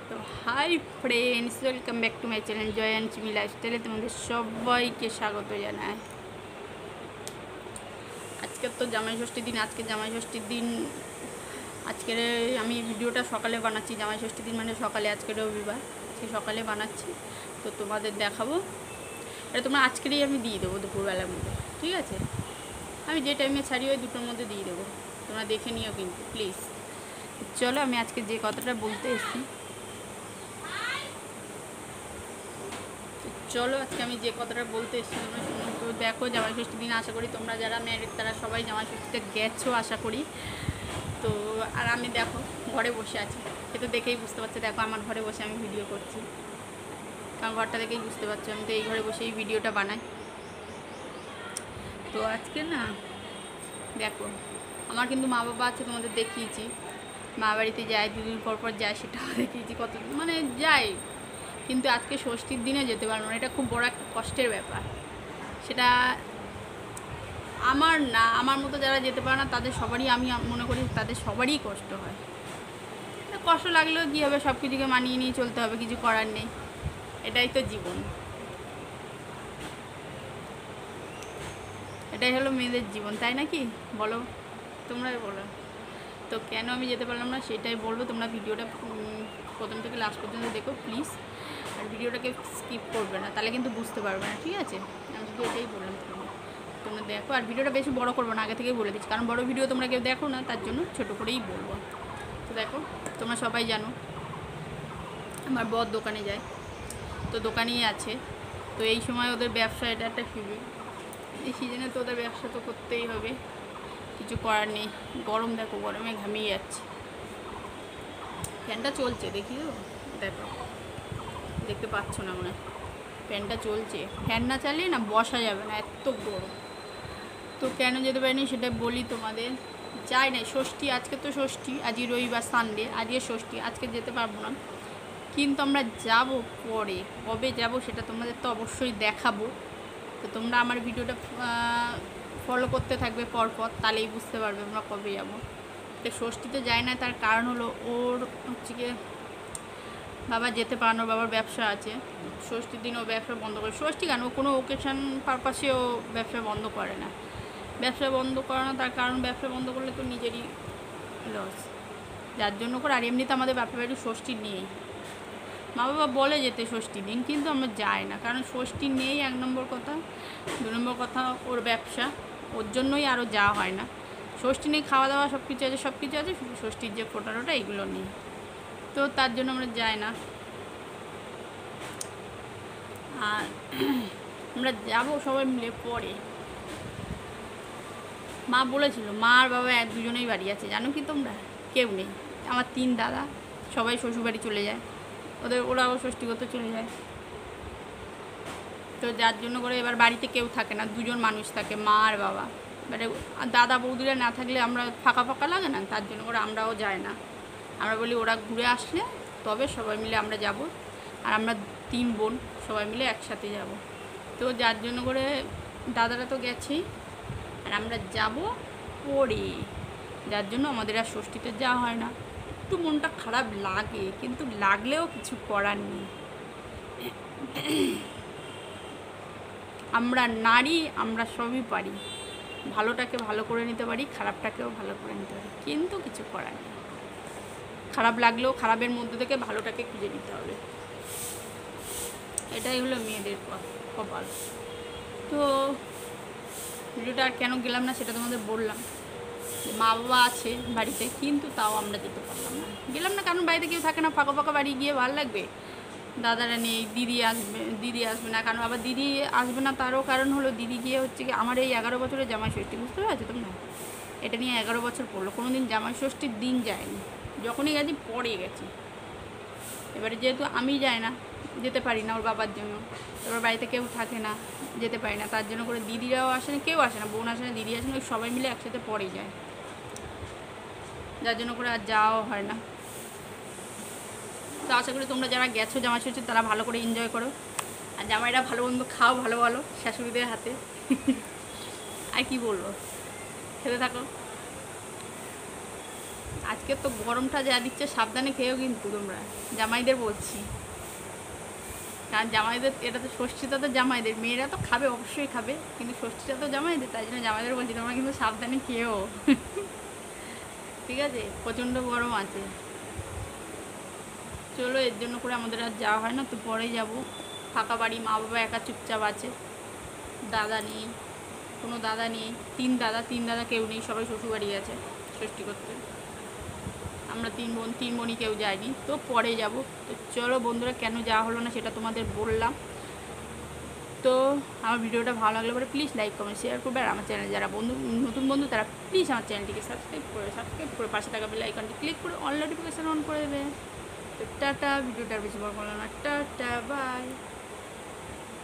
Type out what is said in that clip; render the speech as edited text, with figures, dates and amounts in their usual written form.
তো hi friends, welcome back to my channel Joy and Chimi লাইফস্টাইলে তোমাদের সবাইকে স্বাগত জানাই। আজকের তো জামাই ষষ্ঠীর দিন। আজকে জামাই ষষ্ঠীর দিন। আজকের আমি ভিডিওটা সকালে বানাচ্ছি। জামাই ষষ্ঠীর দিন মানে সকালে, আজকের রবিবার, আজকে সকালে বানাচ্ছি। তো তোমাদের দেখাবো। এটা তোমরা আজকেরই আমি দিয়ে দেবো দুপুরবেলার মধ্যে, ঠিক আছে? আমি যে টাইমে ছাড়ি ওই দুটোর মধ্যে দিয়ে দেবো, তোমরা দেখে নিও কিন্তু প্লিজ। চলো আমি আজকে যে কথাটা বলতে এসেছি, চলো আজকে আমি যে কথাটা বলতে এসেছি তোমরা শুনো। তো দেখো, জামাই ষষ্ঠীর দিন আশা করি তোমরা যারা ম্যারিড তারা সবাই জামাই ষষ্ঠীতে গেছো আশা করি। তো আর আমি দেখো ঘরে বসে আছি, সে তো দেখেই বুঝতে পারছো। দেখো আমার ঘরে বসে আমি ভিডিও করছি, কারণ ঘরটা দেখেই বুঝতে পারছো আমি তো এই ঘরে বসে এই ভিডিওটা বানাই। তো আজকে না দেখো, আমার কিন্তু মা বাবা আছে, তোমাদের দেখিয়েছি। মা বাড়িতে যায়, দুদিন পর পর যায়, সেটাও দেখিয়েছি। কত মানে যাই, কিন্তু আজকে ষষ্ঠীর দিনে যেতে পারবো না। এটা খুব বড় একটা কষ্টের ব্যাপার। সেটা আমার না, আমার মতো যারা যেতে পারে না তাদের সবারই, আমি মনে করি তাদের সবারই কষ্ট হয়। কষ্ট লাগলেও কী হবে, সব কিছুকে মানিয়ে নিয়ে চলতে হবে, কিছু করার নেই, এটাই তো জীবন, এটাই হলো মেয়েদের জীবন, তাই নাকি বলো? তোমরাই বলো। তো কেন আমি যেতে পারলাম না সেটাই বলবো। তোমরা ভিডিওটা প্রথম থেকে লাস্ট পর্যন্ত দেখো প্লিজ, আর ভিডিওটাকে স্কিপ করবে না, তাহলে কিন্তু বুঝতে পারবে না, ঠিক আছে? আমি শুধু এটাই বললাম তোমরা দেখো। আর ভিডিওটা বেশি বড় করবো না, আগে থেকেই বলে দিচ্ছি, কারণ বড় ভিডিও তোমরা কেউ দেখো না, তার জন্য ছোট করেই বলবো। তো দেখো, তোমরা সবাই জানো আমার বর দোকানে যায়, তো দোকানেই আছে। তো এই সময় ওদের ব্যবসা, এটা একটা সিজন, এই সিজনে তো ওদের ব্যবসা তো করতেই হবে, কিছু করার নেই। গরম দেখো, গরমে ঘামিয়ে যাচ্ছে। ফ্যানটা চলছে, দেখি তো, দেখো দেখতে পাচ্ছ না মনে হয়, ফ্যানটা চলছে। ফ্যান না চালিয়ে না বসা যাবে না, এত গরম। তো কেন যেতে পারিনি সেটা বলি তোমাদের। যাই না, ষষ্ঠী, আজকে তো ষষ্ঠী, আজকে রবিবার সানডে, আজকে ষষ্ঠী, আজকে যেতে পারবো না। কিন্তু আমরা যাব পরে, কবে যাব সেটা তোমাদের তো অবশ্যই দেখাবো। তো তোমরা আমার ভিডিওটা ফলো করতে থাকবে পরপর, তাহলেই বুঝতে পারবে আমরা কবে যাব। তো ষষ্ঠীতে যায় না, তার কারণ হলো ওর হচ্ছে গিয়ে বাবা যেতে পারানোর, বাবার ব্যবসা আছে। ষষ্ঠীর দিন ও ব্যবসা বন্ধ করে, ষষ্ঠী কেন, ও কোনো ওকেশন পারপাসে ও ব্যবসা বন্ধ করে না। ব্যবসা বন্ধ করে না, তার কারণ ব্যবসা বন্ধ করলে তো নিজেরই লস, যার জন্য করে। আর এমনিতে আমাদের বাপের বাড়ি ষষ্ঠী নেই, মা বাবা বলে যেতে ষষ্ঠীর দিন, কিন্তু আমরা যাই না, কারণ ষষ্ঠী নেই এক নম্বর কথা। দু নম্বর কথা ওর ব্যবসা, ওর জন্যই আরও যাওয়া হয় না। ষষ্ঠী নেই, খাওয়া দাওয়া সব কিছু আছে, সব কিছু আছে, শুধু ষষ্ঠীর যে ফোটানোটা এগুলো নেই, তো তার জন্য আমরা যাই না। আর আমরা যাবো সবাই মিলে পরে। মা বলেছিল, মা আর বাবা এক দুজনেই বাড়ি আছে, জানো কি তোমরা? কেউ নেই। আমার 3 দাদা সবাই শ্বশুরবাড়ি চলে যায়, ওরাও ষষ্ঠী করতে চলে যায়। তো যার জন্য করে এবার বাড়িতে কেউ থাকে না, 2জন মানুষ থাকে, মা আর বাবা। এবারে দাদা বৌদিরা না থাকলে আমরা ফাঁকা ফাঁকা লাগে না, তার জন্য করে আমরাও যাই না। আমরা বলি ওরা ঘুরে আসলে তবে সবাই মিলে আমরা যাব, আর আমরা 3 বোন সবাই মিলে একসাথে যাব। তো যার জন্য করে দাদারা তো গেছেই, আর আমরা যাব পরে, যার জন্য আমাদের আর ষষ্ঠীতে যাওয়া হয় না। একটু মনটা খারাপ লাগে, কিন্তু লাগলেও কিছু করার নেই। আমরা নারী, আমরা সবই পারি, ভালোটাকে ভালো করে নিতে পারি, খারাপটাকেও ভালো করে নিতে পারি, কিন্তু কিছু করার নেই। খারাপ লাগলেও খারাপের মধ্যে থেকে ভালোটাকে খুঁজে নিতে হবে, এটাই হলো মেয়েদের কপাল। তো ভিডিওটা আর কেন গেলাম না সেটা তোমাদের বললাম। মা বাবা আছে বাড়িতে, কিন্তু তাও আমরা যেতে পারলাম না, গেলাম না, কারণ বাড়িতে কেউ থাকে না, ফাঁকা ফাঁকা বাড়ি গিয়ে ভালো লাগবে? দাদারা নেই, দিদি আসবে না, কারণ আবার দিদি আসবে না তারও কারণ হলো, দিদি গিয়ে হচ্ছে কি আমার এই 11 বছরের জামাই ষষ্ঠী, বুঝতে পারছো তোমরা? এটা নিয়ে 11 বছর পড়লো, কোনো দিন জামাই ষষ্ঠীর দিন যায়নি, যখনই গেছি পরে গেছি। এবারে যেহেতু আমি যাই না, যেতে পারি না ওর বাবার জন্য, এবার বাড়িতে কেউ থাকে না, যেতে পারি না, তার জন্য করে দিদিরাও আসে না, কেউ আসে না, বোন আসে না, দিদি আসে না, ওই সবাই মিলে একসাথে পরে যায়, যার জন্য করে আর যাওয়াও হয় না। তো আশা করি তোমরা যারা গেছো জামাই ষষ্ঠী তারা ভালো করে এনজয় করো, আর জামাইরা ভালো মন্দ খাও ভালো ভালো শাশুড়িদের হাতে। আর কি বলবো, খেতে থাকো। আজকে তো গরমটা যা দিচ্ছে সাবধানে খেয়েও কিন্তু তোমরা, জামাইদের বলছি। কারণ জামাইদের এটা তো ষষ্ঠীটা তো জামাইদের, মেয়েরা তো খাবে অবশ্যই খাবে, কিন্তু ষষ্ঠীটা তো জামাইদের, তাই জন্য জামাইদের বলছি তোমরা কিন্তু সাবধানে খেয়েও। ঠিক আছে, প্রচণ্ড গরম আছে। চলো, এর জন্য করে আমাদের আর যাওয়া হয় না, তো পরে যাব। ফাঁকা বাড়ি, মা বাবা একা চুপচাপ আছে, দাদা নেই, কোনো দাদা নেই, তিন দাদা কেউ নেই, সবাই শ্বশুরবাড়ি আছে ষষ্ঠী করতে। আমরা তিন বোনই কেউ যায়নি, তো পরে যাব। তো চলো বন্ধুরা, কেন যাওয়া হলো না সেটা তোমাদের বললাম। তো আমার ভিডিওটা ভালো লাগলে পরে প্লিজ লাইক কমেন্ট শেয়ার করবে, আর আমার চ্যানেল যারা নতুন বন্ধু তারা প্লিজ আমার চ্যানেলটিকে সাবস্ক্রাইব করে পাশে থাকা বেল আইকনটি ক্লিক করে অল নোটিফিকেশান অন করে দেবে। তো টাটা, ভিডিওটা আর বেশি বড় করলাম না, টাটা, বাই।